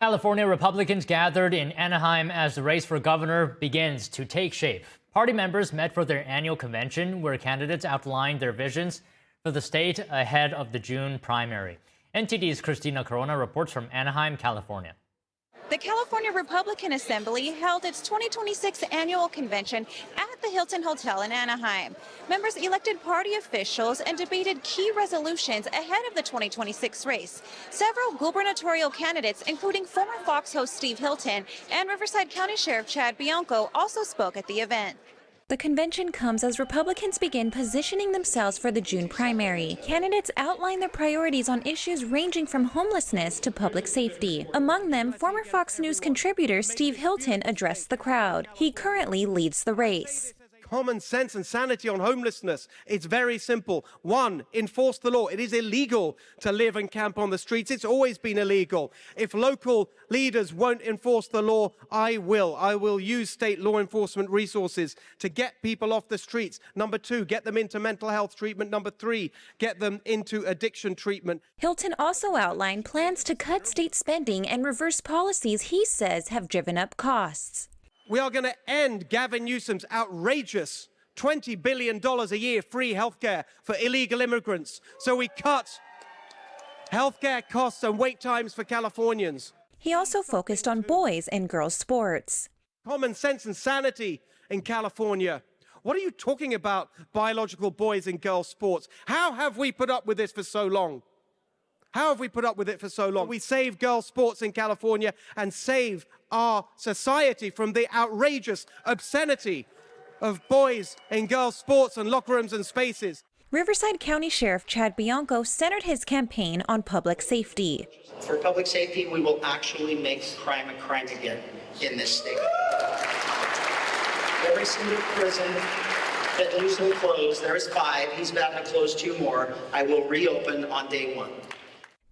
California Republicans gathered in Anaheim as the race for governor begins to take shape. Party members met for their annual convention where candidates outlined their visions for the state ahead of the June primary. NTD's Christina Corona reports from Anaheim, California. The California Republican Assembly held its 2026 annual convention at the Hilton Hotel in Anaheim. Members elected party officials and debated key resolutions ahead of the 2026 race. Several gubernatorial candidates, including former Fox host Steve Hilton and Riverside County Sheriff Chad Bianco, also spoke at the event. The convention comes as Republicans begin positioning themselves for the June primary. Candidates outline their priorities on issues ranging from homelessness to public safety. Among them, former Fox News contributor Steve Hilton addressed the crowd. He currently leads the race. Common sense and sanity on homelessness. It's very simple. One, enforce the law. It is illegal to live and camp on the streets. It's always been illegal. If local leaders won't enforce the law, I will. I will use state law enforcement resources to get people off the streets. Number two, get them into mental health treatment. Number three, get them into addiction treatment. Hilton also outlined plans to cut state spending and reverse policies he says have driven up costs. We are going to end Gavin Newsom's outrageous $20 billion a year free healthcare for illegal immigrants. So we cut healthcare costs and wait times for Californians. He also focused on boys and girls sports. Common sense and sanity in California. What are you talking about, biological boys and girls sports? How have we put up with this for so long? How have we put up with it for so long? We save girls' sports in California and save our society from the outrageous obscenity of boys and girls' sports and locker rooms and spaces. Riverside County Sheriff Chad Bianco centered his campaign on public safety. For public safety, we will actually make crime a crime again in this state. Every single prison that Newsom closed, there is 5. He's about to close 2 more. I will reopen on day 1.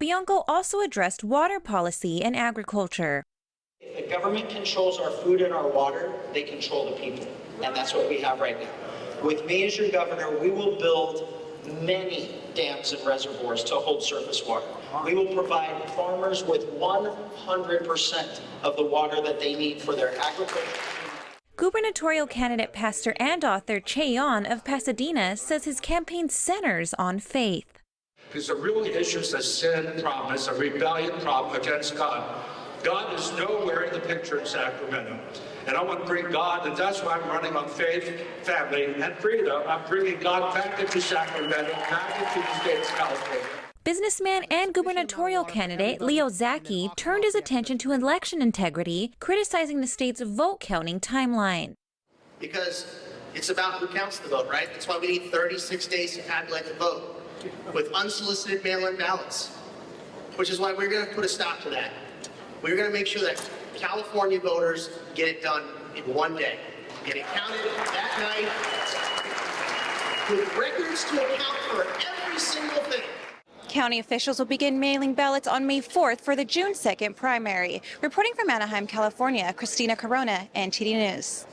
Bianco also addressed water policy and agriculture. If the government controls our food and our water, they control the people. And that's what we have right now. With me as your governor, we will build many dams and reservoirs to hold surface water. We will provide farmers with 100% of the water that they need for their agriculture. Gubernatorial candidate, pastor, and author Che Yon of Pasadena says his campaign centers on faith. Because it really is just a sin problem. It's a rebellion problem against God. God is nowhere in the picture in Sacramento. And I want to bring God, and that's why I'm running on faith, family, and freedom. I'm bringing God back into Sacramento, back into the state of California. Businessman and gubernatorial candidate Leo Zaki turned his attention to election integrity, criticizing the state's vote counting timeline. Because it's about who counts the vote, right? That's why we need 36 days to tabulate the vote with unsolicited mail-in ballots, which is why we're going to put a stop to that. We're going to make sure that California voters get it done in 1 day. Get it counted that night with records to account for every single thing. County officials will begin mailing ballots on May 4th for the June 2nd primary. Reporting from Anaheim, California, Christina Corona, NTD News.